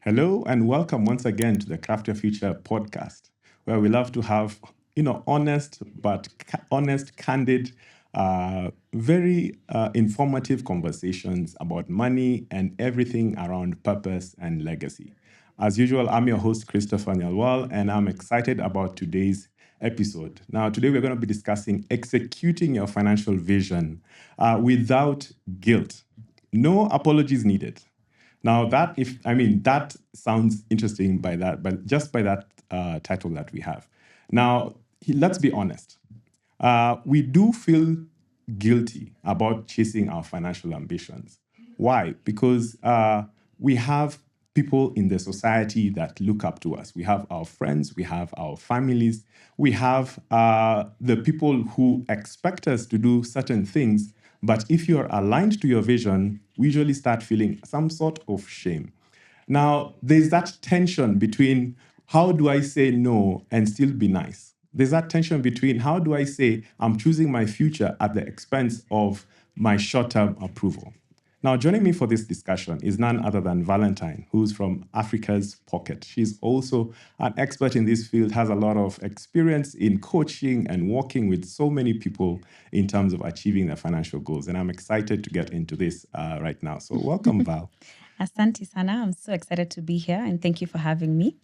Hello and welcome once again to the Craft Your Future podcast, where we love to have, honest honest, candid, very informative conversations about money and everything around purpose and legacy. As usual, I'm your host, Christopher Nyalwal, and I'm excited about today's episode. Now, today we're going to be discussing executing your financial vision without guilt. No apologies needed. Now that sounds interesting by that, but just by that title that we have. Now, let's be honest. We do feel guilty about chasing our financial ambitions. Why? Because we have people in the society that look up to us. We have our friends, we have our families, we have the people who expect us to do certain things. But if you're aligned to your vision, we usually start feeling some sort of shame. Now, there's that tension between how do I say no and still be nice? There's that tension between how do I say I'm choosing my future at the expense of my short-term approval? Now, joining me for this discussion is none other than Valentine, who's from Africa's Pocket. She's also an expert in this field, has a lot of experience in coaching and working with so many people in terms of achieving their financial goals. And I'm excited to get into this right now. So welcome, Val. Asante sana. I'm so excited to be here and thank you for having me.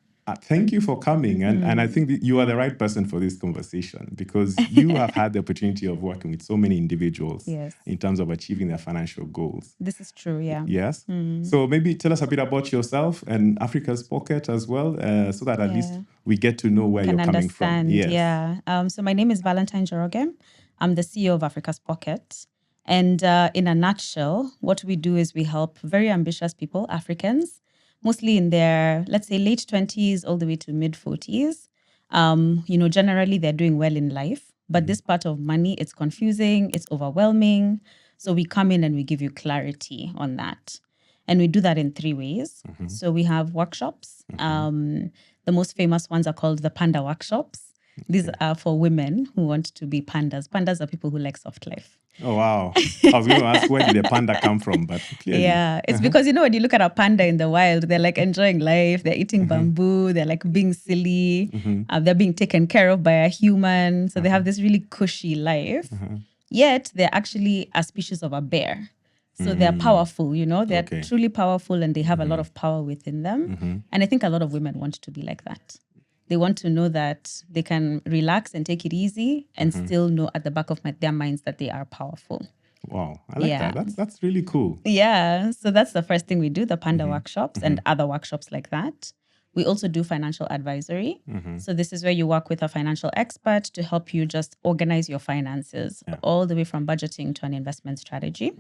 Thank you for coming. And I think that you are the right person for this conversation because you have had the opportunity of working with so many individuals in terms of achieving their financial goals. This is true, yeah. Yes. So maybe tell us a bit about yourself and Africa's Pocket as well, so that at least we get to know where you're coming from. Yes. Yeah. So my name is Valentine Joroge. I'm the CEO of Africa's Pocket. And in a nutshell, what we do is we help very ambitious people, Africans, mostly in their, let's say, late 20s all the way to mid 40s. Generally they're doing well in life, but this part of money, it's confusing, it's overwhelming. So we come in and we give you clarity on that. And we do that in 3 ways. So we have workshops. The most famous ones are called the Panda workshops. These are for women who want to be pandas. Pandas are people who like soft life. Oh, wow. I was going to ask where did the panda come from, but clearly. Yeah, it's because, when you look at a panda in the wild, they're like enjoying life. They're eating bamboo. They're like being silly. They're being taken care of by a human. So they have this really cushy life. Yet they're actually a species of a bear. So they're powerful, they're truly powerful and they have a lot of power within them. And I think a lot of women want to be like that. They want to know that they can relax and take it easy and still know at the back of their minds that they are powerful. Wow, I like that. That's really cool. Yeah, so that's the first thing we do, the Panda workshops and other workshops like that. We also do financial advisory. So this is where you work with a financial expert to help you just organize your finances, all the way from budgeting to an investment strategy.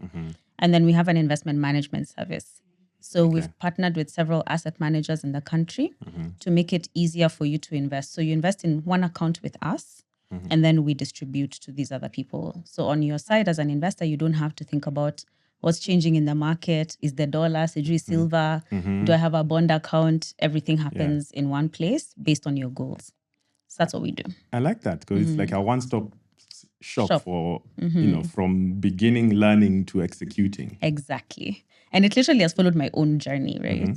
And then we have an investment management service. So we've partnered with several asset managers in the country to make it easier for you to invest. So you invest in one account with us, and then we distribute to these other people. So on your side as an investor, you don't have to think about what's changing in the market. Is the dollar, Sijui silver? Do I have a bond account? Everything happens in one place based on your goals. So that's what we do. I like that because it's like a one-stop shop for, from beginning learning to executing. Exactly. And it literally has followed my own journey, right?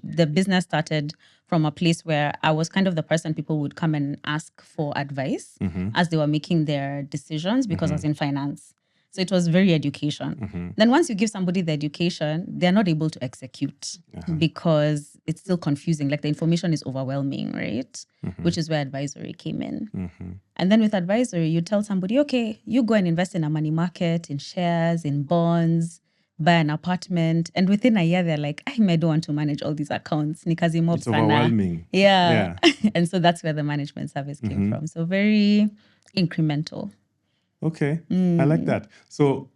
The business started from a place where I was kind of the person people would come and ask for advice as they were making their decisions because I was in finance. So it was very education. Then once you give somebody the education, they're not able to execute because it's still confusing. Like the information is overwhelming, right? Which is where advisory came in. And then with advisory, you tell somebody, okay, you go and invest in a money market, in shares, in bonds, buy an apartment. And within a year, they're like, I don't want to manage all these accounts. It's overwhelming. Yeah. And so that's where the management service came from. So very incremental. Okay, I like that. So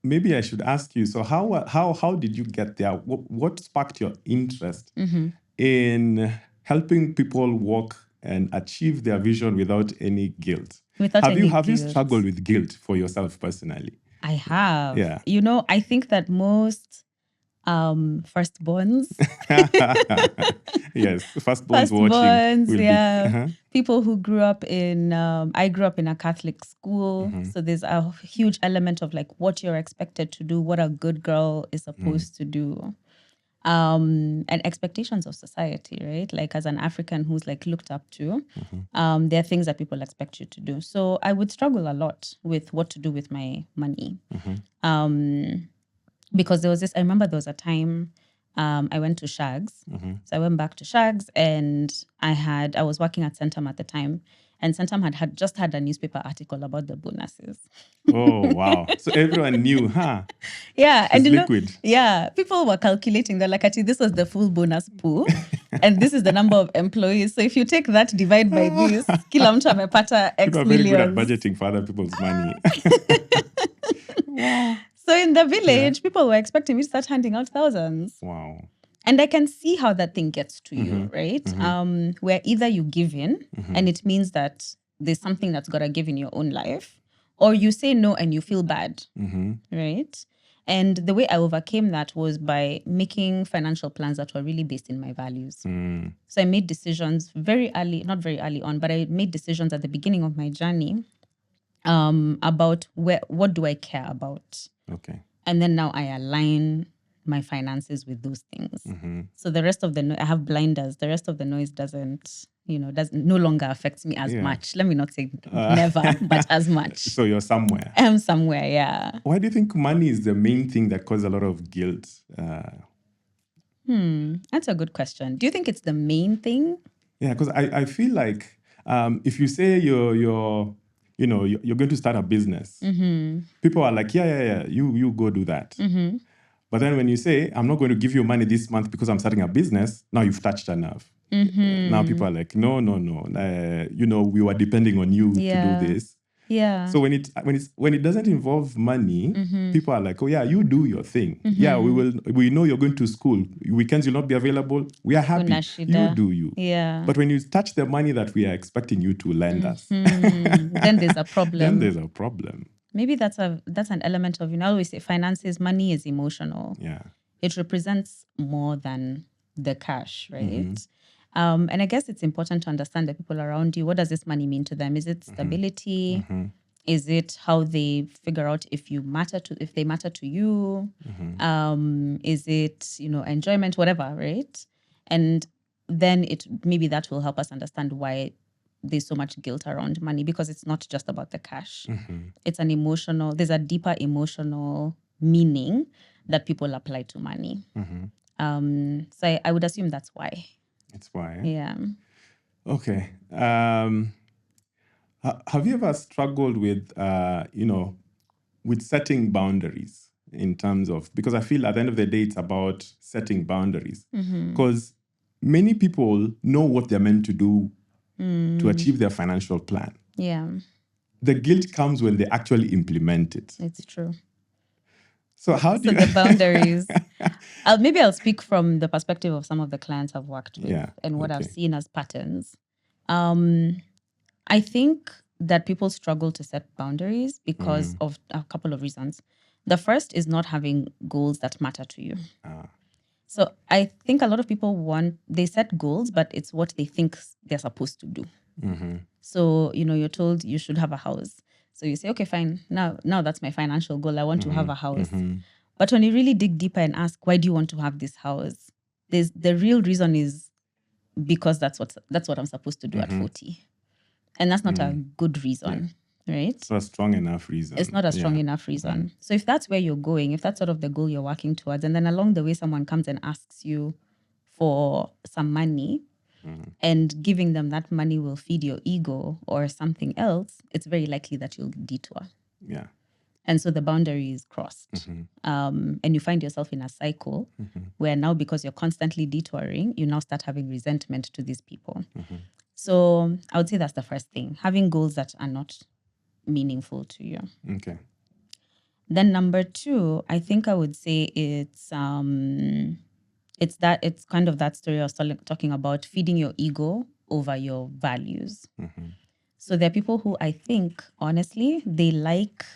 maybe I should ask you, so how did you get there? What sparked your interest in helping people walk and achieve their vision without any guilt? Have you struggled with guilt for yourself personally? I have. Yeah. I think that most firstborns. Yes, firstborns watching. People who grew up in, I grew up in a Catholic school. So there's a huge element of like what you're expected to do, what a good girl is supposed to do. and expectations of society, right? Like as an African who's like looked up to, there are things that people expect you to do. So I would struggle a lot with what to do with my money. Because I remember there was a time I went to Shags. So I went back to Shags and I was working at Centum at the time. And Centum had just had a newspaper article about the bonuses. Oh, wow. So everyone knew, huh? Yeah. She's And liquid. people were calculating. They're like, actually, this was the full bonus pool. And this is the number of employees. So if you take that, divide by this, kila mtu amepata X People are very good at millions. budgeting for other people's money. So in the village, people were expecting me to start handing out thousands. Wow. And I can see how that thing gets to you, right? Where either you give in and it means that there's something that's got to give in your own life, or you say no and you feel bad, right? And the way I overcame that was by making financial plans that were really based in my values. So I made decisions very early, not very early on, but I made decisions at the beginning of my journey about what do I care about. Okay. And then now I align my finances with those things. So the rest of the I have blinders. The rest of the noise doesn't no longer affects me as much. Let me not say never, but as much. So you're somewhere. I'm somewhere, yeah. Why do you think money is the main thing that causes a lot of guilt? That's a good question. Do you think it's the main thing? Yeah, because I feel like if you say you're going to start a business, people are like, yeah, you go do that. But then when you say, I'm not going to give you money this month because I'm starting a business, now you've touched a nerve. Now people are like, no. We were depending on you to do this. Yeah. So when it doesn't involve money, people are like, oh yeah, you do your thing. Yeah, we know you're going to school. Weekends you'll not be available. We are happy. You do you. Yeah. But when you touch the money that we are expecting you to lend us, then there's a problem. Maybe that's an element of, I always say finances, money is emotional. Yeah. It represents more than the cash, right? And I guess it's important to understand the people around you. What does this money mean to them? Is it stability? Is it how they figure out if they matter to you? Is it, enjoyment, whatever, right? And then maybe that will help us understand why there's so much guilt around money, because it's not just about the cash. It's there's a deeper emotional meaning that people apply to money. So I would assume that's why. That's why. Yeah. Okay. Have you ever struggled with, with setting boundaries in terms of, because I feel at the end of the day, it's about setting boundaries. Because many people know what they're meant to do to achieve their financial plan. Yeah. The guilt comes when they actually implement it. It's true. So how do you... the boundaries... I'll speak from the perspective of some of the clients I've worked with and what I've seen as patterns. I think that people struggle to set boundaries because of a couple of reasons. The first is not having goals that matter to you. So I think a lot of people they set goals, but it's what they think they're supposed to do. So, you're told you should have a house. So you say, okay, fine. Now that's my financial goal. I want to have a house. But when you really dig deeper and ask, why do you want to have this house? The real reason is because that's what I'm supposed to do at 40. And that's not a good reason, right? It's not a strong enough reason. It's not a strong enough reason. So if that's where you're going, if that's sort of the goal you're working towards, and then along the way someone comes and asks you for some money, and giving them that money will feed your ego or something else, it's very likely that you'll detour. Yeah. And so the boundary is crossed. And you find yourself in a cycle where now, because you're constantly detouring, you now start having resentment to these people. So I would say that's the first thing, having goals that are not meaningful to you. Okay. Then number 2, I think I would say it's kind of that story I was talking about, feeding your ego over your values. So there are people who I think, honestly, they like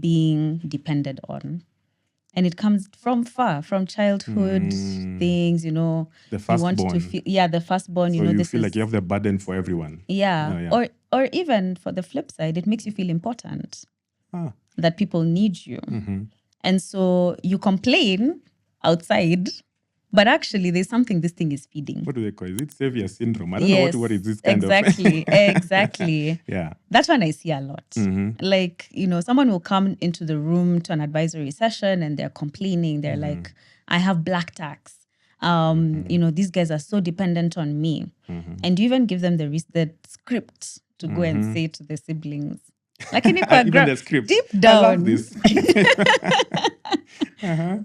being depended on. And it comes from childhood things, The firstborn. You want to feel, the firstborn, so you feel like you have the burden for everyone. Yeah. Or even for the flip side, it makes you feel important. That people need you. And so you complain outside, But actually, there's something this thing is feeding. What do they call it? Is it savior syndrome? I don't know what is this kind exactly, of. exactly. Yeah. That one I see a lot. Like, someone will come into the room to an advisory session and they're complaining. They're like, I have black tax. These guys are so dependent on me. And you even give them the script to go and say to the siblings. Like in Even the script. deep down. I love this.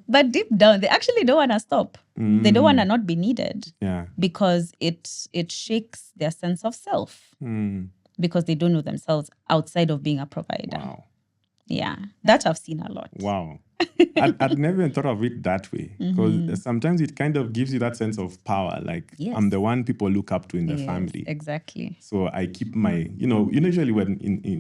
But deep down, they actually don't want to stop. They don't want to not be needed. Yeah. Because it shakes their sense of self. Because they don't know themselves outside of being a provider. Wow. Yeah, that I've seen a lot. Wow. I'd never even thought of it that way, because sometimes it kind of gives you that sense of power. Like, Yes. I'm the one people look up to in the Yes, family. exactly. So I keep my, usually when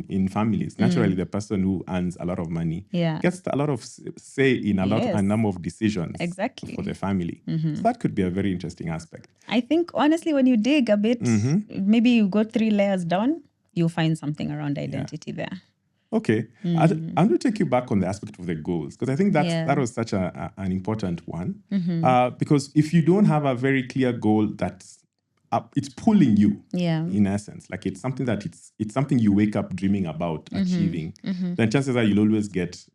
in families, naturally the person who earns a lot of money gets a lot of say in a number of decisions Exactly. for the family. So that could be a very interesting aspect. I think, honestly, when you dig a bit, maybe you go 3 layers down, you'll find something around identity there. Okay. I'm going to take you back on the aspect of the goals, because I think that was such an important one. Because if you don't have a very clear goal that's it's pulling you, in essence, like it's something that it's something you wake up dreaming about achieving, then chances are you'll always get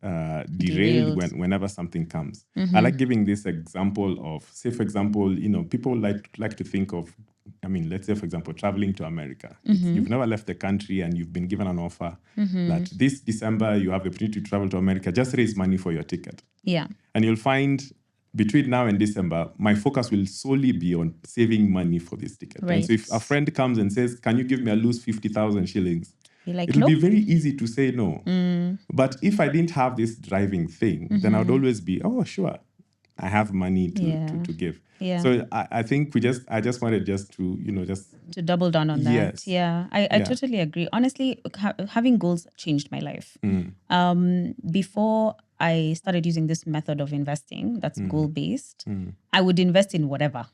derailed whenever something comes. I like giving this example of, say, for example, people like to think of, let's say, for example, traveling to America. You've never left the country and you've been given an offer that this December you have the opportunity to travel to America. Just raise money for your ticket. Yeah. And you'll find between now and December, my focus will solely be on saving money for this ticket. Right. And so if a friend comes and says, can you give me a loose 50,000 shillings? You're like, it'll be nope. very easy to say no. But if I didn't have this driving thing, then I would always be, oh, sure, I have money to give. Yeah. So I think I just wanted to double down on that. Yes. Yeah, I totally agree. Honestly, having goals changed my life. Before I started using this method of investing that's goal-based, I would invest in whatever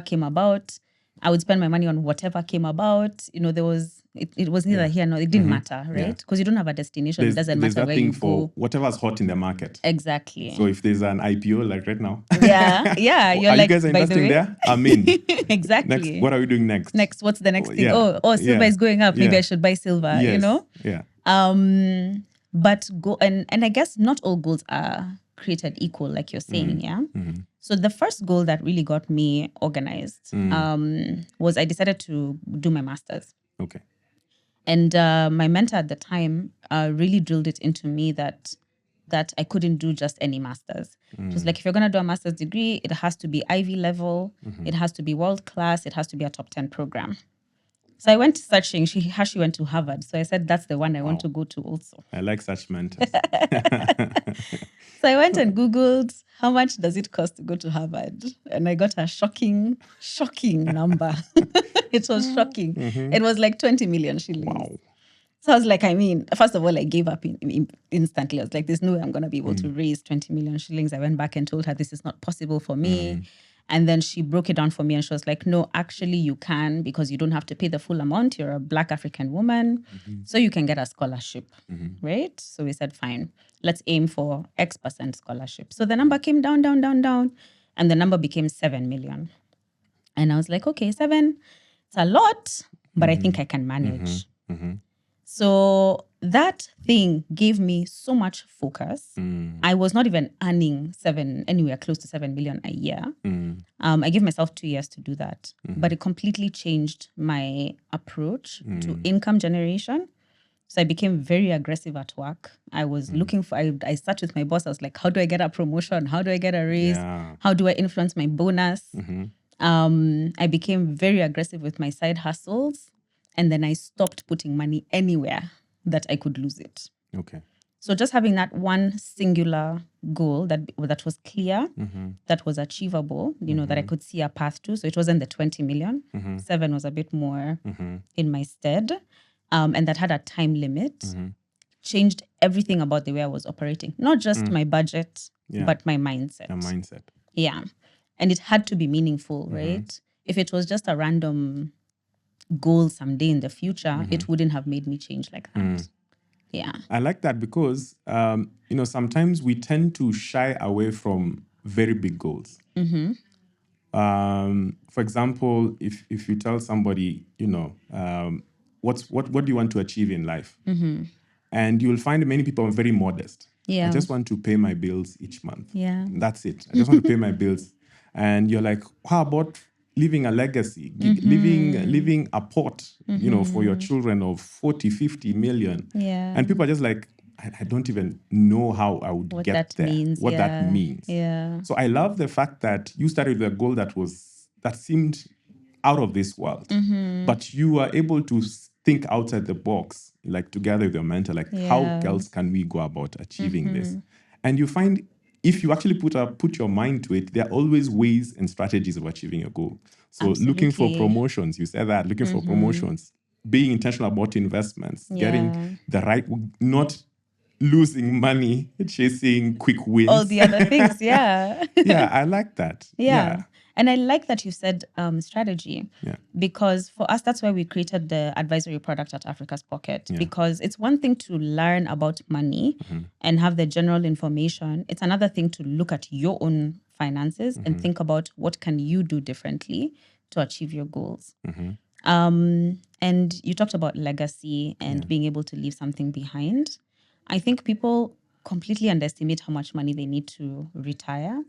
came about. I would spend my money on whatever came about. It was neither here nor it didn't matter, right? Because you don't have a destination. It doesn't matter where you go. Whatever's hot in the market. Exactly. So if there's an IPO like right now, yeah, you're are like, you guys investing there? I'm in. Exactly. Next, what are we doing next? Next, what's the next thing? Silver is going up. Maybe I should buy silver. Yes. Yeah. But and I guess not all goals are created equal, like you're saying. Yeah. So the first goal that really got me organized was I decided to do my master's. Okay. And my mentor at the time really drilled it into me that I couldn't do just any master's. Just like, if you're going to do a master's degree, it has to be Ivy level, it has to be world class, it has to be a top 10 program. So I went searching. She went to Harvard. So I said, that's the one I want to go to also. I like such mentors. So I went and Googled, how much does it cost to go to Harvard? And I got a shocking number. It was shocking. It was like 20 million shillings. Wow. So I was like, first of all, I gave up instantly. I was like, there's no way I'm going to be able to raise 20 million shillings. I went back and told her this is not possible for me. And then she broke it down for me and she was like, no, actually you can, because you don't have to pay the full amount. You're a Black African woman. So you can get a scholarship, right? So we said, fine, let's aim for X% scholarship. So the number came down, and the number became 7 million. And I was like, okay, 7, it's a lot, but I think I can manage. So that thing gave me so much focus. I was not even earning anywhere close to 7 million a year. I gave myself 2 years to do that, but it completely changed my approach to income generation. So I became very aggressive at work. I was looking for, I sat with my boss. I was like, how do I get a promotion? How do I get a raise? Yeah. How do I influence my bonus? I became very aggressive with my side hustles. And then I stopped putting money anywhere that I could lose it. Okay. So just having that one singular goal that was clear, that was achievable, that I could see a path to. So it wasn't the 20 million. 7 was a bit more in my stead. And that had a time limit. Changed everything about the way I was operating. Not just my budget, but my mindset. Your mindset. Yeah. And it had to be meaningful, right? If it was just a random goal someday in the future, it wouldn't have made me change like that. Yeah. I like that because, sometimes we tend to shy away from very big goals. For example, if you tell somebody, what do you want to achieve in life? And you'll find many people are very modest. I Yeah. just want to pay my bills each month. Yeah. That's it. I just want to pay my bills. And you're like, how about leaving a legacy, leaving a pot, for your children of 40, 50 million? Yeah. And people are just like, I don't even know how I would What get that there. means, What that yeah. means. Yeah. So I love the fact that you started with a goal that seemed out of this world, but you are able to think outside the box, like together with your mentor, like how Yeah. else can we go about achieving this? And you find if you actually put your mind to it, there are always ways and strategies of achieving your goal. So looking for Absolutely. promotions, you said that, looking for promotions, being intentional about investments, getting the right, not losing money, chasing quick wins. All the other things, yeah. Yeah, I like that. Yeah. And I like that you said strategy. Yeah. Because for us, that's why we created the advisory product at Africa's Pocket. Yeah. Because it's one thing to learn about money and have the general information. It's another thing to look at your own finances and think about what can you do differently to achieve your goals. And you talked about legacy and being able to leave something behind. I think people completely underestimate how much money they need to retire.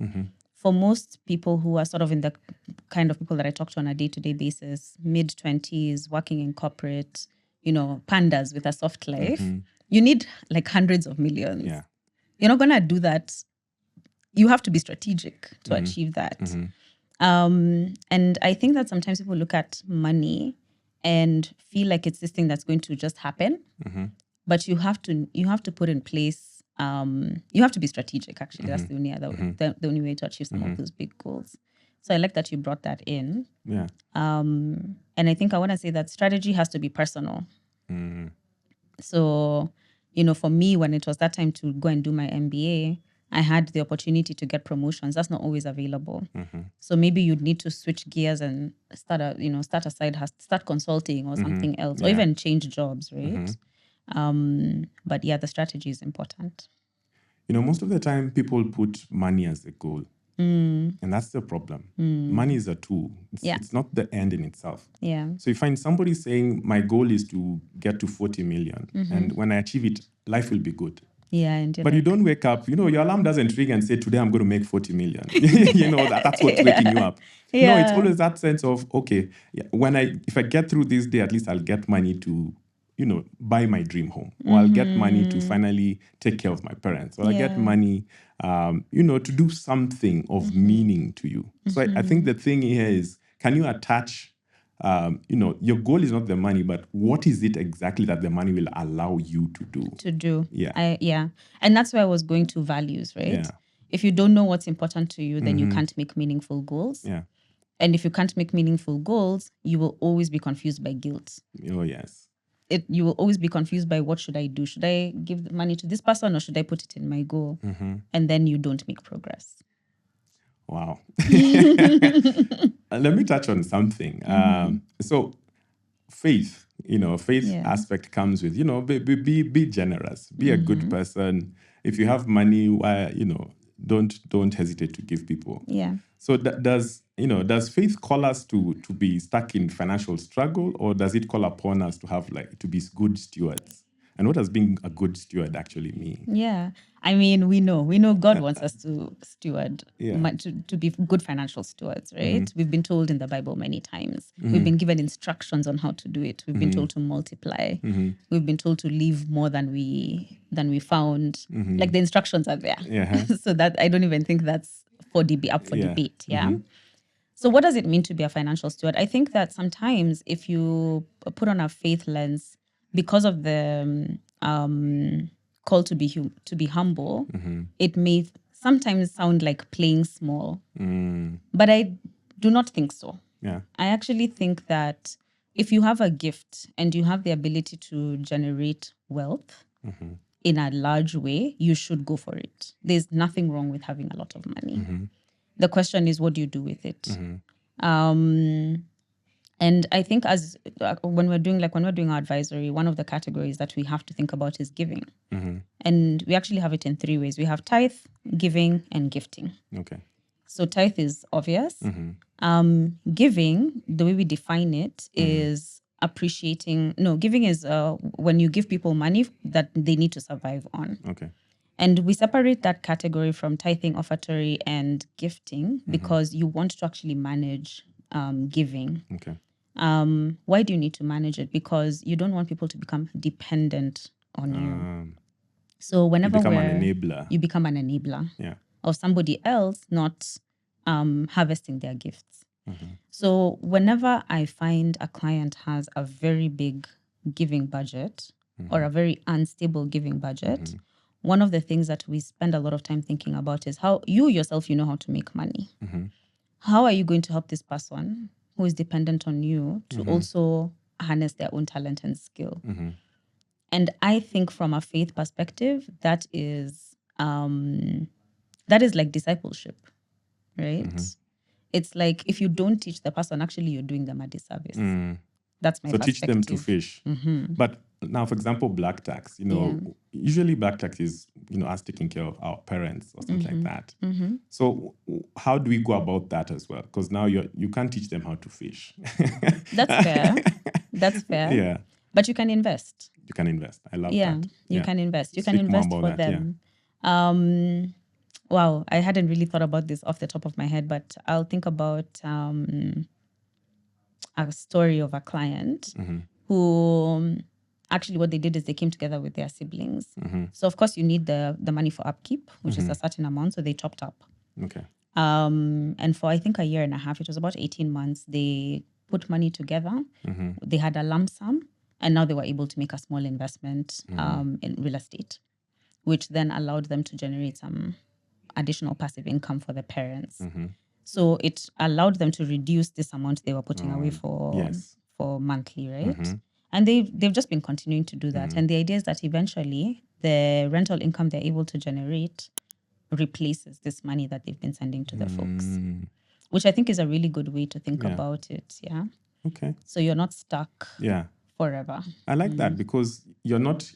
For most people who are sort of in the kind of people that I talk to on a day-to-day basis, mid-20s, working in corporate, pandas with a soft life, you need like hundreds of millions. Yeah. You're not going to do that. You have to be strategic to achieve that. And I think that sometimes people look at money and feel like it's this thing that's going to just happen. But you have to put in place, you have to be strategic, actually. That's the only the only way to achieve some of those big goals. So I like that you brought that in. Yeah. And I think I want to say that strategy has to be personal. So, for me, when it was that time to go and do my MBA, I had the opportunity to get promotions. That's not always available. So maybe you'd need to switch gears and start start consulting or something else, or even change jobs, right? But yeah, the strategy is important. Most of the time people put money as a goal. And that's the problem. Money is a tool. It's not the end in itself. Yeah. So you find somebody saying, my goal is to get to 40 million. And when I achieve it, life will be good. Yeah. But you don't wake up, your alarm doesn't ring and say, today I'm going to make 40 million. That's what's waking you up. Yeah. No, it's always that sense of, okay, if I get through this day, at least I'll get money to, buy my dream home. Or I'll get money to finally take care of my parents. Or I'll get money, to do something of meaning to you. So I think the thing here is, can you attach, your goal is not the money, but what is it exactly that the money will allow you to do? Yeah. And that's where I was going to values, right? Yeah. If you don't know what's important to you, then you can't make meaningful goals. Yeah. And if you can't make meaningful goals, you will always be confused by guilt. Oh, yes. You will always be confused by, what should I do? Should I give the money to this person or should I put it in my goal? And then you don't make progress. Wow. Let me touch on something. So faith, aspect comes with, be generous, be a good person. If you have money, don't hesitate to give people. Yeah. So does faith call us to be stuck in financial struggle, or does it call upon us to have to be good stewards? And what does being a good steward actually mean? Yeah. I mean, we know God wants us to steward, to be good financial stewards, right? We've been told in the Bible many times. We've been given instructions on how to do it. We've been told to multiply. We've been told to leave more than we found. Like, the instructions are there. Yeah. So that I don't even think that's up for debate. Yeah. So what does it mean to be a financial steward? I think that sometimes if you put on a faith lens, because of the call to be humble, it may sometimes sound like playing small. But I do not think so. Yeah. I actually think that if you have a gift and you have the ability to generate wealth in a large way, you should go for it. There's nothing wrong with having a lot of money. The question is, what do you do with it? And I think as when we're doing our advisory, one of the categories that we have to think about is giving. And we actually have it in 3 ways. We have tithe, giving, and gifting. Okay. So tithe is obvious. Giving, the way we define it is giving is when you give people money that they need to survive on. Okay. And we separate that category from tithing, offertory, and gifting because you want to actually manage giving. Okay. Why do you need to manage it? Because you don't want people to become dependent on you. So whenever you become an enabler. you become an enabler Yeah. of somebody else not harvesting their gifts. So whenever I find a client has a very big giving budget or a very unstable giving budget, one of the things that we spend a lot of time thinking about is how you yourself, you know how to make money. How are you going to help this person who is dependent on you to also harness their own talent and skill? And I think from a faith perspective, that is like discipleship, right? It's like if you don't teach the person, actually you're doing them a disservice. That's my So perspective. teach them to fish. But now, for example, black tax, usually black tax is, us taking care of our parents or something like that. So how do we go about that as well? Because now you can't teach them how to fish. That's fair. That's fair. Yeah. But you can invest. You can invest. I love Yeah, that. you can invest. You can Speak more invest about for that, them. Wow, I hadn't really thought about this off the top of my head, but I'll think about a story of a client who actually what they did is they came together with their siblings. So of course you need the money for upkeep, which is a certain amount. So they topped up. Okay. And for I think a year and a half, it was about 18 months, they put money together. They had a lump sum, and now they were able to make a small investment in real estate, which then allowed them to generate some additional passive income for the parents. So it allowed them to reduce this amount they were putting away for monthly, right? And they've just been continuing to do that. And the idea is that eventually the rental income they're able to generate replaces this money that they've been sending to the folks, which I think is a really good way to think about it. Yeah. Okay. So you're not stuck Yeah. forever. I like that because you're not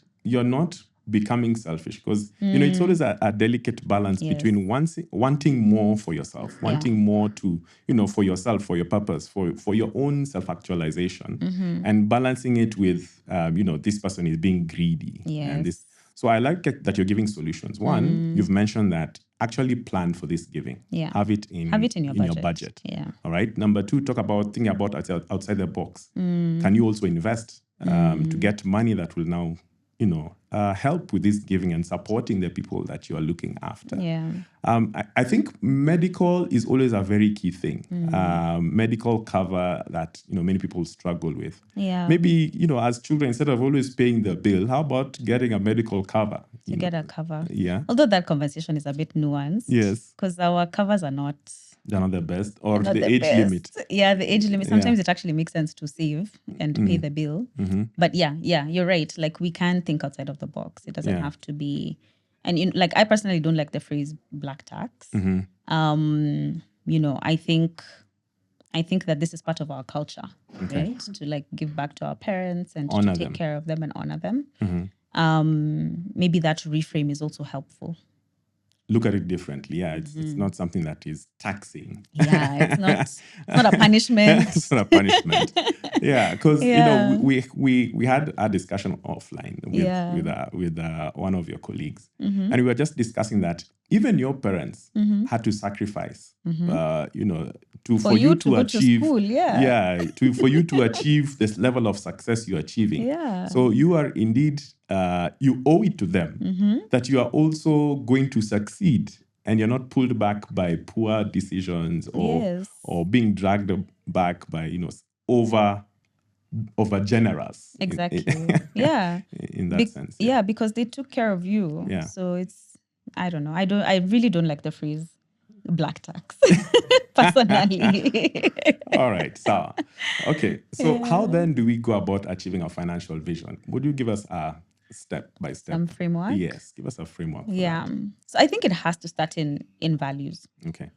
becoming selfish because it's always a delicate balance between wanting more for yourself, wanting more to for yourself, for your purpose, for your own self-actualization, and balancing it with this person is being greedy and this. So I like it that you're giving solutions. One, you've mentioned that actually plan for this giving. Yeah. Have it in your budget. Yeah. All right. Number two, thinking about outside the box. Can you also invest to get money that will now, help with this giving and supporting the people that you are looking after? Yeah. I think medical is always a very key thing. Medical cover that, many people struggle with. Yeah. Maybe, as children, instead of always paying the bill, how about getting a medical cover? Get a cover. Yeah. Although that conversation is a bit nuanced. Yes. Because our covers are not... They're not the best. Or not the age best. limit. Yeah, the age limit. Sometimes it actually makes sense to save and pay the bill. But yeah, you're right. Like we can think outside of the box. It doesn't have to be... And I personally don't like the phrase black tax. I think that this is part of our culture, right? To give back to our parents and to take care of them and honor them. Maybe that reframe is also helpful. Look at it differently. Yeah, it's not something that is taxing. Yeah, it's not a punishment. It's not a punishment. Yeah, because we had a discussion offline with one of your colleagues, and we were just discussing that even your parents had to sacrifice, for you to achieve school, for you to achieve this level of success you're achieving. Yeah. So you are indeed you owe it to them that you are also going to succeed and you're not pulled back by poor decisions or being dragged back by over generous. Exactly. In that sense. Yeah, because they took care of you. Yeah. So it's I don't know. I really don't like the phrase black tax personally. All right. So okay. So how then do we go about achieving our financial vision? Would you give us a step by step? Some framework? Yes. Give us a framework for that. So I think it has to start in values. Okay.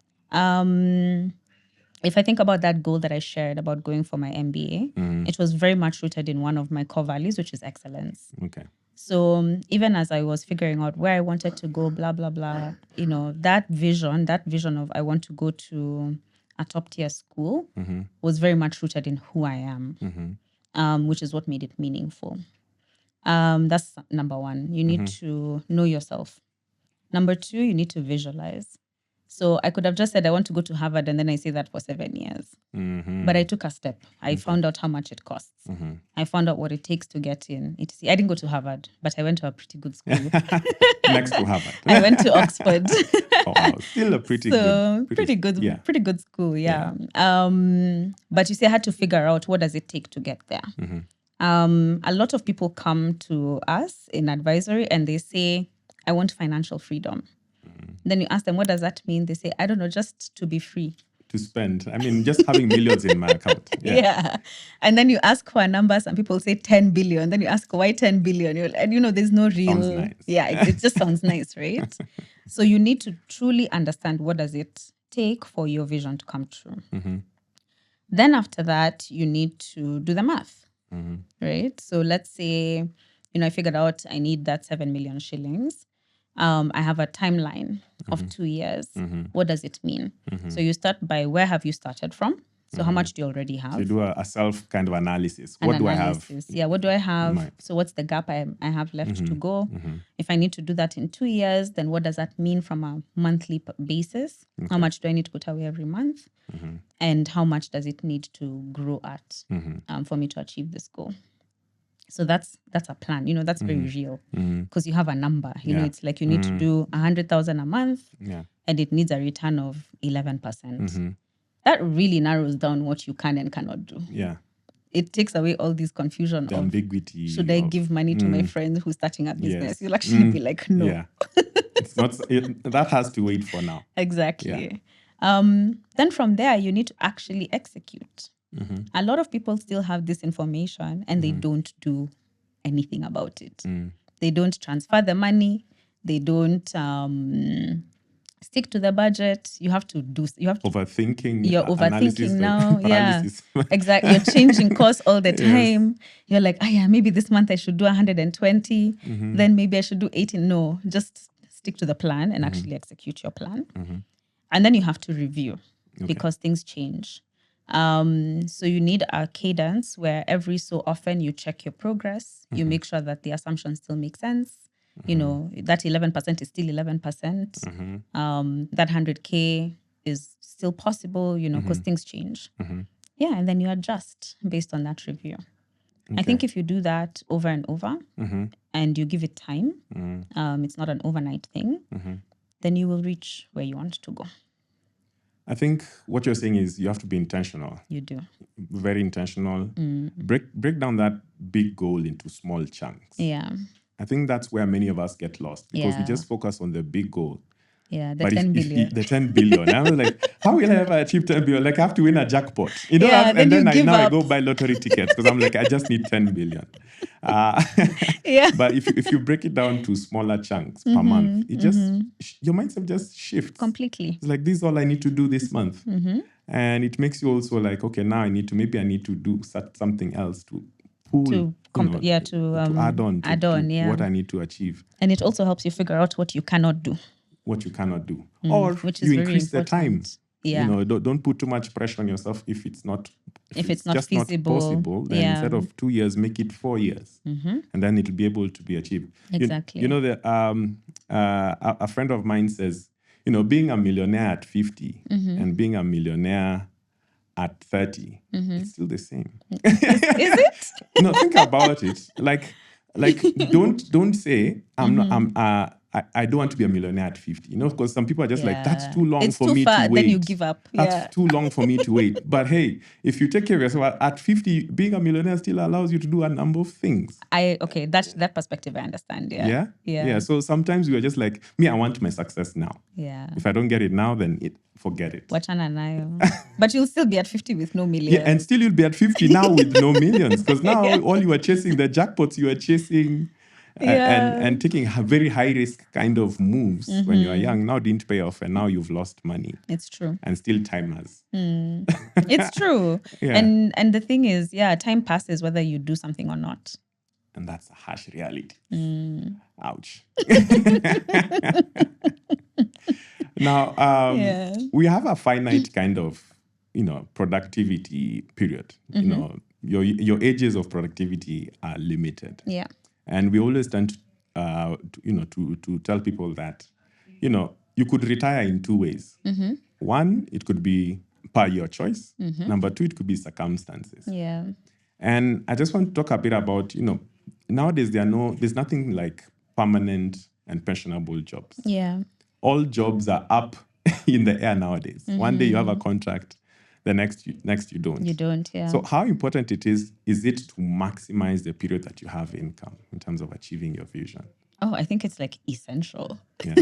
if I think about that goal that I shared about going for my MBA, it was very much rooted in one of my core values, which is excellence. Okay. So even as I was figuring out where I wanted to go, blah, blah, blah, that vision of I want to go to a top tier school was very much rooted in who I am, which is what made it meaningful. That's number one. You need to know yourself. Number two, you need to visualize. So I could have just said, I want to go to Harvard, and then I say that for 7 years. But I took a step. I found out how much it costs. I found out what it takes to get in. I didn't go to Harvard, but I went to a pretty good school. Next to Harvard. I went to Oxford. Oh, wow. Still a pretty good school, yeah. But you see, I had to figure out, what does it take to get there? A lot of people come to us in advisory and they say, I want financial freedom. Then you ask them, what does that mean? They say, I don't know, just to be free. To spend. I mean, just having millions in my account. Yeah. And then you ask for a number, some people say 10 billion. Then you ask, why 10 billion? And there's no real... Sounds nice. Yeah, it just sounds nice, right? So you need to truly understand, what does it take for your vision to come true? Then after that, you need to do the math, right? So let's say, I figured out I need that 7 million shillings. I have a timeline of 2 years. What does it mean? So you start by, where have you started from? So how much do you already have? So you do a self kind of analysis. What do I have? Yeah, what do I have? So what's the gap I have left to go? If I need to do that in 2 years, then what does that mean from a monthly basis? How much do I need to put away every month? And how much does it need to grow at for me to achieve this goal? So that's a plan. That's very real, because you have a number. It's like you need to do 100,000 a month, and it needs a return of 11%. That really narrows down what you can and cannot do. Yeah. It takes away all this confusion The of ambiguity. Should I give money to my friend who's starting a business? Yes. You'll actually be like, no. Yeah. It's not. That has to wait for now. Exactly. Then from there, you need to actually execute. A lot of people still have this information and they don't do anything about it. They don't transfer the money. They don't stick to the budget. You have to overthinking. You're overthinking now. Paralysis. Yeah, exactly. You're changing course all the time. Yes. You're like, maybe this month I should do 120. Then maybe I should do 80. No, just stick to the plan and actually execute your plan. And then you have to review because things change. So you need a cadence where every so often you check your progress. You make sure that the assumptions still make sense. That 11% is still 11%. That 100K is still possible, because things change. Yeah, and then you adjust based on that review. I think if you do that over and over and you give it time, it's not an overnight thing, then you will reach where you want to go. I think what you're saying is you have to be intentional. You do. Very intentional. Break down that big goal into small chunks. Yeah. I think that's where many of us get lost because we just focus on the big goal. Yeah, the 10 billion. The 10 billion. I was like, how will I ever achieve 10 billion? Like, I have to win a jackpot. And then I go buy lottery tickets because I'm like, I just need 10 billion. But if you break it down to smaller chunks per month, it just your mindset just shifts completely. It's like, this is all I need to do this month. And it makes you also like, okay, now I need to do something else to add on to what I need to achieve. And it also helps you figure out what you cannot do. Or which you increase the time. Yeah. Don't put too much pressure on yourself if it's not just not possible. Then instead of 2 years, make it 4 years, and then it'll be able to be achieved. Exactly. A friend of mine says, being a millionaire at 50 and being a millionaire at 30, it's still the same. Is it? No, think about it. Like don't say I don't want to be a millionaire at 50. Because some people are just like, that's too long for me to wait. Then you give up. That's too long for me to wait. But hey, if you take care of yourself at 50, being a millionaire still allows you to do a number of things. That perspective I understand. Yeah. So sometimes we are just like, me, I want my success now. Yeah. If I don't get it now, then forget it. Wachana nayo. But you'll still be at 50 with no millions. Yeah, and still you'll be at 50 now with no millions. Because now all you are chasing, the jackpots you are chasing, and taking very high risk kind of moves when you are young now didn't pay off, and now you've lost money. It's true. And still time has. It's true. Yeah. And the thing is, time passes whether you do something or not. And that's a harsh reality. Ouch. Now, we have a finite kind of, productivity period. Your ages of productivity are limited. Yeah. And we always tend to tell people that, you could retire in two ways. One, it could be per your choice. Number two, it could be circumstances. Yeah. And I just want to talk a bit about, nowadays there's nothing like permanent and pensionable jobs. Yeah. All jobs are up in the air nowadays. One day you have a contract, the next you don't. You don't, yeah. So how important it is it to maximize the period that you have income in terms of achieving your vision? Oh, I think it's like essential. Yeah.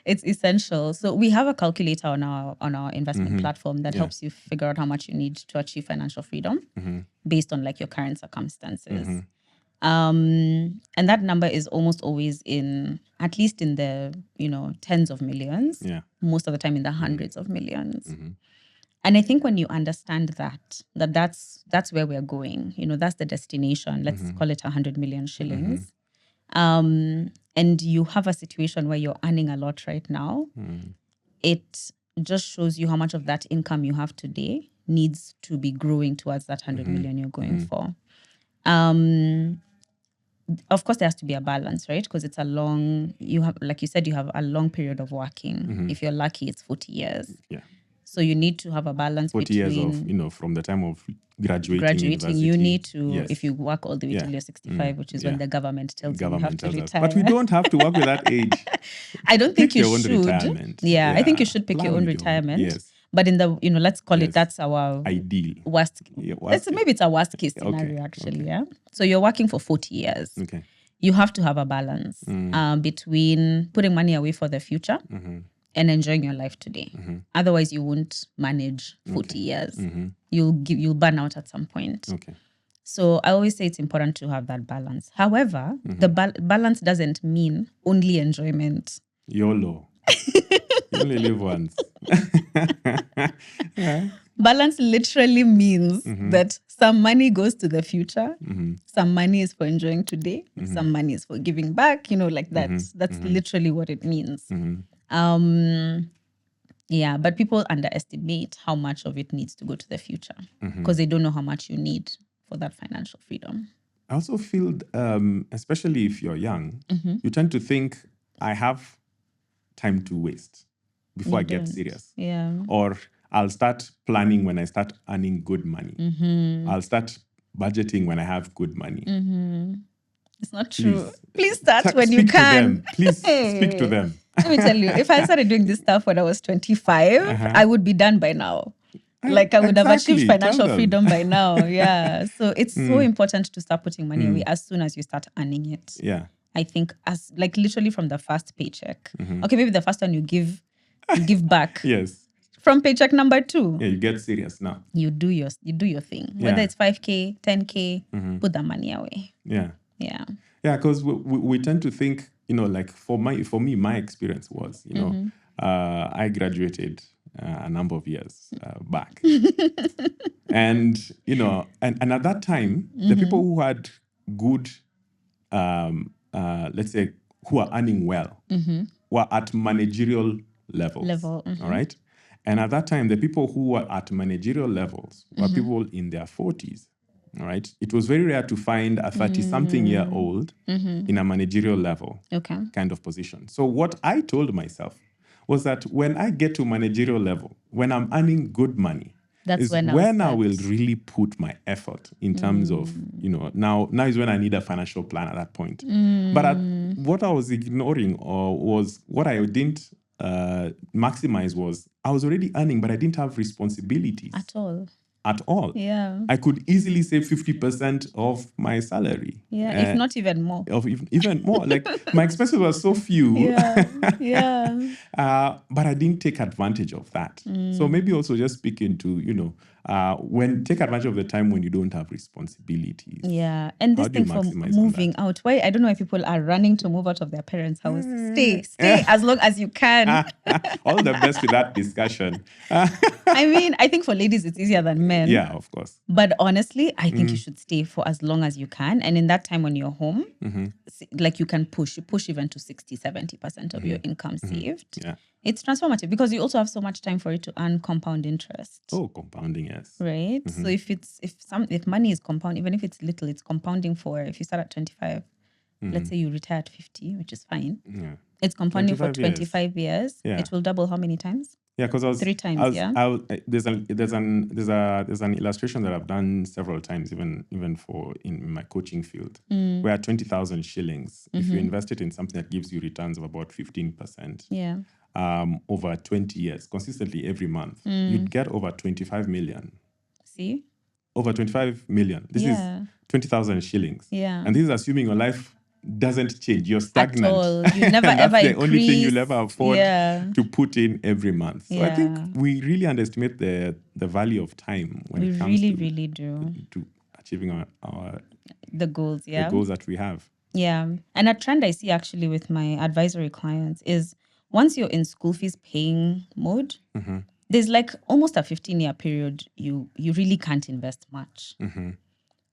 It's essential. So we have a calculator on our investment platform that helps you figure out how much you need to achieve financial freedom based on like your current circumstances. And that number is almost always at least in the, tens of millions. Yeah. Most of the time in the hundreds of millions. And I think when you understand that's where we're going, that's the destination. Let's call it 100 million shillings. And you have a situation where you're earning a lot right now. It just shows you how much of that income you have today needs to be growing towards that 100 million you're going for. Of course, there has to be a balance, right? Because it's like you said, you have a long period of working. If you're lucky, it's 40 years. Yeah. So you need to have a balance 40 between... 40 years of, from the time of graduating university. You need to, if you work all the way till you're 65, which is when the government tells you have to retire. But we don't have to work with that age. I don't think you should. Retirement. Yeah, I think you should pick your own retirement. Yes. But in the, let's call it, that's our ideal. Maybe it's a worst case scenario, actually. Yeah. So you're working for 40 years. Okay. You have to have a balance between putting money away for the future and enjoying your life today. Otherwise, you won't manage 40 years. You'll burn out at some point. Okay. So I always say it's important to have that balance. However, the balance doesn't mean only enjoyment. YOLO. You only live once. Yeah. Balance literally means that some money goes to the future, some money is for enjoying today, some money is for giving back, like that. That's literally what it means. Yeah, but people underestimate how much of it needs to go to the future because they don't know how much you need for that financial freedom. I also feel, especially if you're young, you tend to think, I have time to waste before I get serious. Yeah. Or I'll start planning when I start earning good money. I'll start budgeting when I have good money. It's not true. Please start when you can. Please speak to them. Let me tell you, if I started doing this stuff when I was 25, I would be done by now. Like I would have achieved financial freedom by now. Yeah. So it's so important to start putting money away as soon as you start earning it. Yeah. I think as like literally from the first paycheck. Okay, maybe the first one you give back. Yes. From paycheck number 2. Yeah, you get serious now. You do your thing. Yeah. Whether it's 5K, 10K, put that money away. Yeah. Yeah. Yeah, because we tend to think, like for me, my experience was, I graduated a number of years back. And, and at that time, the people who had good, let's say, who are earning well, were at managerial levels. All right? And at that time, the people who were at managerial levels were people in their 40s. All right. It was very rare to find a 30-something-year-old in a managerial level kind of position. So what I told myself was that when I get to managerial level, when I'm earning good money, that's when I will really put my effort in terms of, now is when I need a financial plan at that point. But what I was ignoring was what I didn't maximize was I was already earning, but I didn't have responsibilities. At all. Yeah. I could easily save 50% of my salary. Yeah, if not even more. Even more. Like my expenses were so few. Yeah. But I didn't take advantage of that. So maybe also just speaking to, when take advantage of the time when you don't have responsibilities. Yeah. And How this do you thing for maximize on moving that? out, why I don't know why people are running to move out of their parents' house. Stay as long as you can. All the best with that discussion. I mean, I think for ladies it's easier than men. Yeah, of course. But honestly, I think you should stay for as long as you can. And in that time when you're home, like you can push even to 60, 70% of your income saved. Yeah. It's transformative because you also have so much time for it to earn compound interest. Oh, compounding, yes. Right. So if money is compound, even if it's little, it's compounding for, if you start at 25, let's say you retire at 50, which is fine. Yeah. It's compounding for 25 years. 25 years. Yeah. It will double how many times? Yeah, because 3 times. there's an illustration that I've done several times, even for in my coaching field, where 20,000 shillings, if you invest it in something that gives you returns of about 15%, Yeah. over 20 years, consistently every month, you'd get over 25 million. See? Over 25 million. This is 20,000 shillings. Yeah. And this is assuming your life doesn't change. You're stagnant. At all. You never and ever that's the increase. only thing you'll ever afford Yeah. to put in every month. So I think Yeah. we really underestimate the value of time when it comes really do. to achieving our The goals, yeah. the goals that we have. Yeah. And a trend I see actually with my advisory clients is once you're in school fees paying mode, there's like almost a 15-year period you really can't invest much.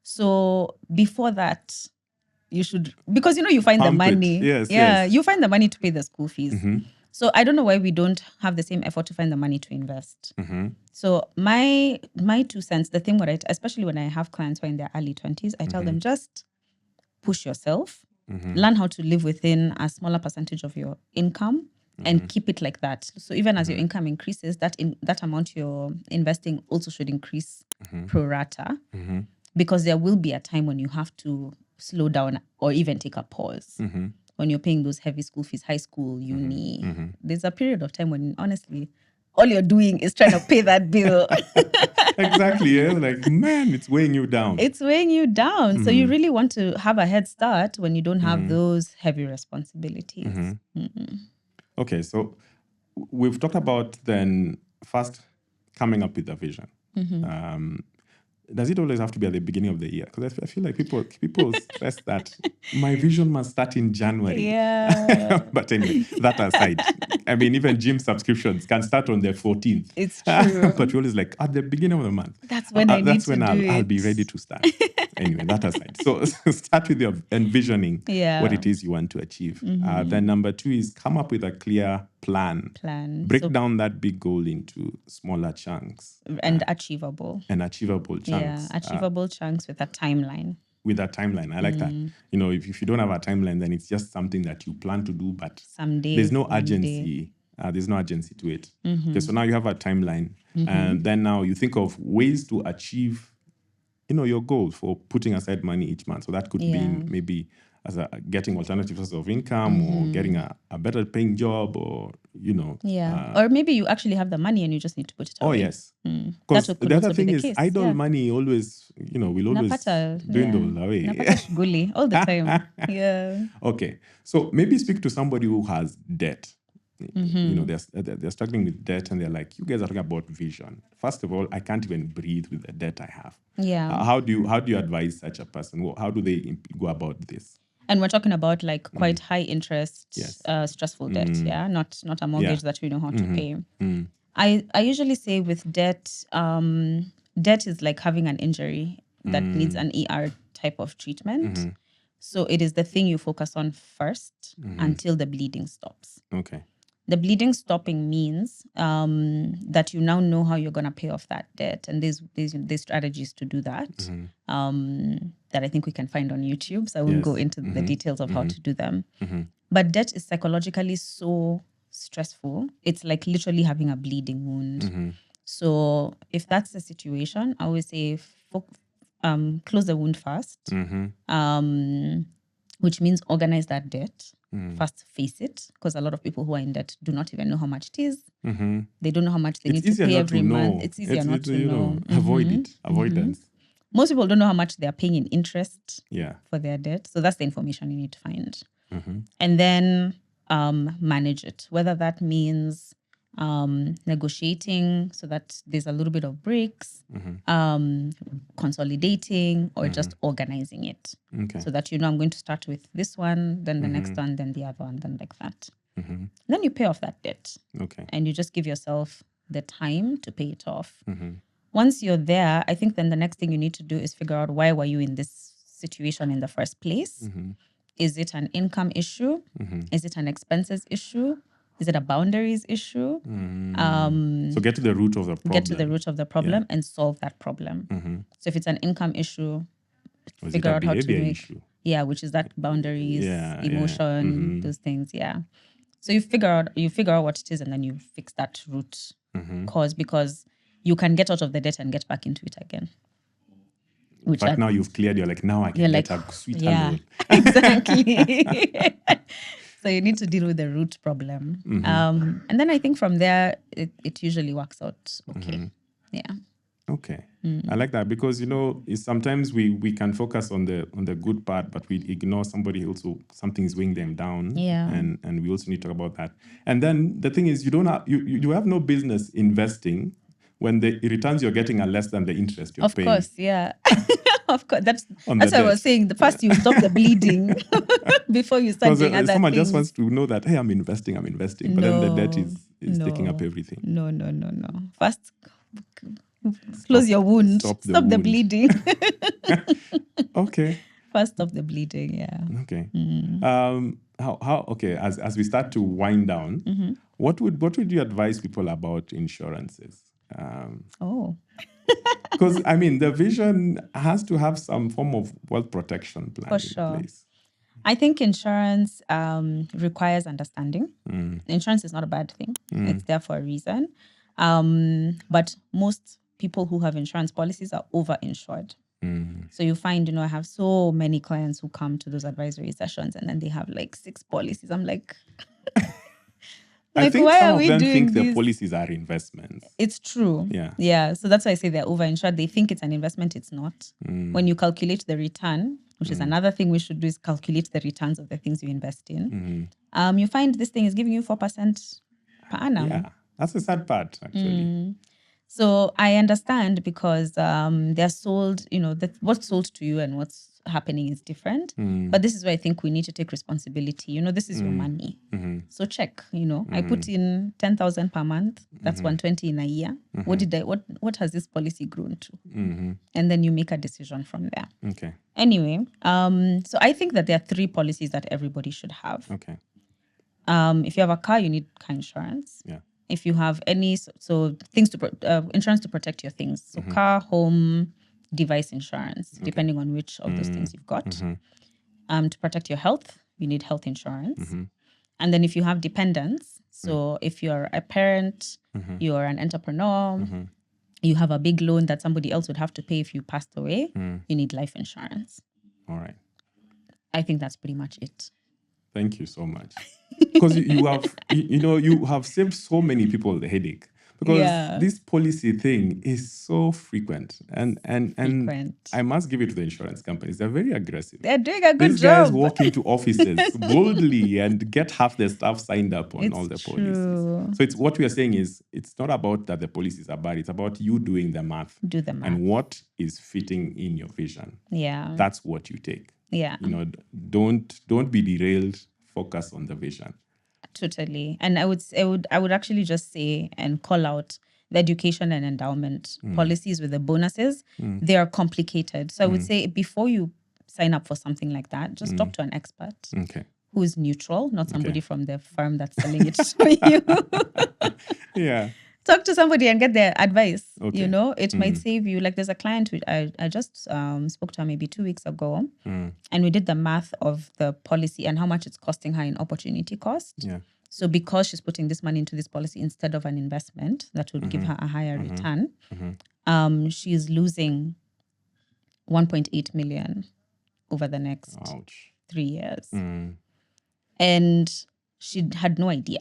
So before that, you should, because you find the Pump it. money. Yes. You find the money to pay the school fees. So I don't know why we don't have the same effort to find the money to invest. So my 2 cents, the thing especially when I have clients who are in their early 20s, I tell them just push yourself, learn how to live within a smaller percentage of your income and keep it like that. So even as your income increases, that amount you're investing also should increase pro rata, because there will be a time when you have to slow down or even take a pause. When you're paying those heavy school fees, high school, uni, there's a period of time when honestly, all you're doing is trying to pay that bill. Exactly. Yeah. Like, man, it's weighing you down. It's weighing you down. So you really want to have a head start when you don't have those heavy responsibilities. Okay, so we've talked about then first coming up with a vision. Does it always have to be at the beginning of the year? Because I feel like people stress that my vision must start in January. Yeah. But anyway, that aside, I mean, even gym subscriptions can start on the 14th. It's true. But we're always like, at the beginning of the month. That's when I'll be ready to start. Anyway, that aside. So start with your envisioning what it is you want to achieve. Then number 2 is come up with a clear plan. Break down that big goal into smaller chunks. And achievable. Chunks. Yeah, achievable chunks with a timeline. With a timeline. I like that. If you don't have a timeline, then it's just something that you plan to do, but someday there's no urgency. There's no urgency to it. Okay, so now you have a timeline. And then now you think of ways to achieve your goals for putting aside money each month. So that could be maybe as getting alternative sources of income or getting a better paying job or, or maybe you actually have the money and you just need to put it away. Oh, yes. Because the other thing is idle money always, will always dwindle away. Napata all the time. Yeah. Okay. So maybe speak to somebody who has debt. They're struggling with debt and they're like, you guys are talking about vision. First of all, I can't even breathe with the debt I have. Yeah. How do you advise such a person? How do they go about this? And we're talking about like quite high interest, stressful debt. Yeah. Not a mortgage that we know how to pay. I usually say with debt, debt is like having an injury that needs an ER type of treatment. So it is the thing you focus on first until the bleeding stops. Okay. The bleeding stopping means that you now know how you're going to pay off that debt. And there's strategies to do that that I think we can find on YouTube. So I won't go into the details of how to do them. But debt is psychologically so stressful. It's like literally having a bleeding wound. So if that's the situation, I always say close the wound first, which means organize that debt. First, face it, because a lot of people who are in debt do not even know how much it is. They don't know how much they need to pay every month. It's easier not to know. Avoid it. Avoidance. Most people don't know how much they are paying in interest Yeah. for their debt. So that's the information you need to find. And then manage it. Whether that means negotiating so that there's a little bit of breaks, consolidating, or just organizing it. Okay. So that I'm going to start with this one, then the next one, then the other one, then like that. Then you pay off that debt. Okay. And you just give yourself the time to pay it off. Once you're there, I think then the next thing you need to do is figure out, why were you in this situation in the first place? Is it an income issue? Is it an expenses issue? Is it a boundaries issue? So get to the root of the problem. Get to the root of the problem and solve that problem. So if it's an income issue, Was figure it a out how to behavior make issue? which is that boundaries, Yeah, emotion, those things. So you figure out what it is, and then you fix that root cause, because you can get out of the debt and get back into it again. But now you've cleared, you're like, now I can get a sweet loan. Exactly. So you need to deal with the root problem. And then I think from there, it usually works out okay. Yeah. Okay. I like that, because, sometimes we can focus on the good part, but we ignore somebody also, something's weighing them down. Yeah. And we also need to talk about that. And then the thing is, you have no business investing when the returns you're getting are less than the interest you're paying. Of course, yeah. Of course. That's On what the I was debt. saying. The first you stop the bleeding before you start doing other someone things. just wants to know that, hey, I'm investing. But then the debt is taking up everything. No. First, close your wound. Stop the the wound. bleeding. Okay. First, stop the bleeding. Yeah. Okay. How okay, as we start to wind down, what would you advise people about insurances? Because the vision has to have some form of wealth protection plan in place. I think insurance requires understanding. Insurance is not a bad thing. It's there for a reason. But most people who have insurance policies are over-insured. So you find, I have so many clients who come to those advisory sessions, and then they have like 6 policies. I'm like, I think why some are of we them doing think this? the policies are investments. It's true. Yeah. So that's why I say they're over-insured. They think it's an investment. It's not. When you calculate the return, which is another thing we should do, is calculate the returns of the things you invest in. You find this thing is giving you 4% per annum. Yeah, that's the sad part, actually. So I understand, because they're sold, what's sold to you and what's happening is different. But this is where I think we need to take responsibility. This is your money. So check, I put in 10,000 per month. That's 120 in a year. What has this policy grown to? And then you make a decision from there. Okay. Anyway, so I think that there are 3 policies that everybody should have. Okay. If you have a car, you need car insurance. Yeah. If you have any, things insurance to protect your things. So car, home, device insurance, depending on which of those things you've got. To protect your health, you need health insurance. And then if you have dependents, so if you're a parent, you're an entrepreneur, you have a big loan that somebody else would have to pay if you passed away, you need life insurance. All right. I think that's pretty much it. Thank you so much. Because you have saved so many people the headache. Because this policy thing is so frequent. And I must give it to the insurance companies. They're very aggressive. They're doing a good These job. guys walk into offices boldly and get half the staff signed up on all the policies. So it's what we are saying is, it's not about that the policies are bad. It's about you doing the math. Do the math. And what is fitting in your vision. Yeah. That's what you take. Yeah. Don't be derailed. Focus on the vision. Totally. And I would actually just say and call out the education and endowment policies with the bonuses. They are complicated. So I would say, before you sign up for something like that, just talk to an expert. Okay. Who is neutral, not somebody from the firm that's selling it to you. Yeah. Talk to somebody and get their advice. Okay. It might save you. Like, there's a client I just spoke to her maybe 2 weeks ago, and we did the math of the policy and how much it's costing her in opportunity cost. Yeah. So because she's putting this money into this policy instead of an investment that would give her a higher return, she's losing 1.8 million over the next 3 years. And she had no idea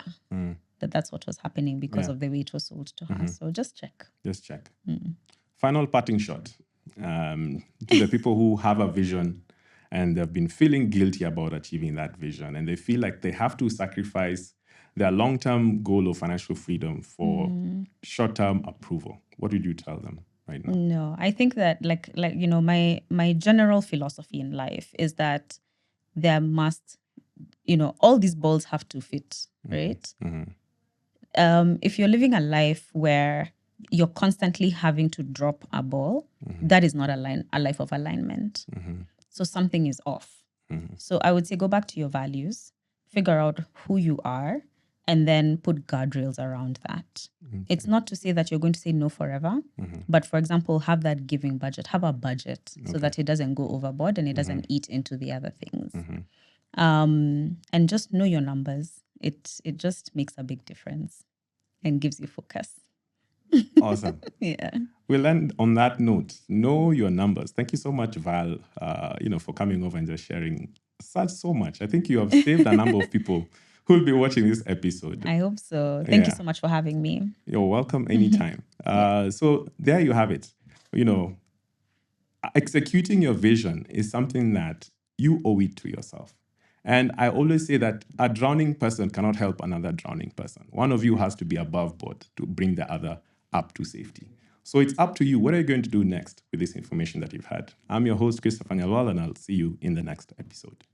that that's what was happening because of the way it was sold to her. So just check. Just check. Final parting shot to the people who have a vision and they've been feeling guilty about achieving that vision, and they feel like they have to sacrifice their long-term goal of financial freedom for short-term approval, what would you tell them right now? No, I think that my general philosophy in life is that there must, all these balls have to fit, right? If you're living a life where you're constantly having to drop a ball, that is not a life of alignment. So something is off. So I would say go back to your values, figure out who you are, and then put guardrails around that. It's not to say that you're going to say no forever, but for example, have that giving budget, have a budget so that it doesn't go overboard and it doesn't eat into the other things. And just know your numbers. It just makes a big difference and gives you focus. Awesome. Yeah. We'll end on that note. Know your numbers. Thank you so much, Val, for coming over and just sharing so much. I think you have saved a number of people who will be watching this episode. I hope so. Thank you so much for having me. You're welcome anytime. So there you have it. Executing your vision is something that you owe it to yourself. And I always say that a drowning person cannot help another drowning person. One of you has to be above board to bring the other up to safety. So it's up to you. What are you going to do next with this information that you've had? I'm your host, Christopher Nyalwal, and I'll see you in the next episode.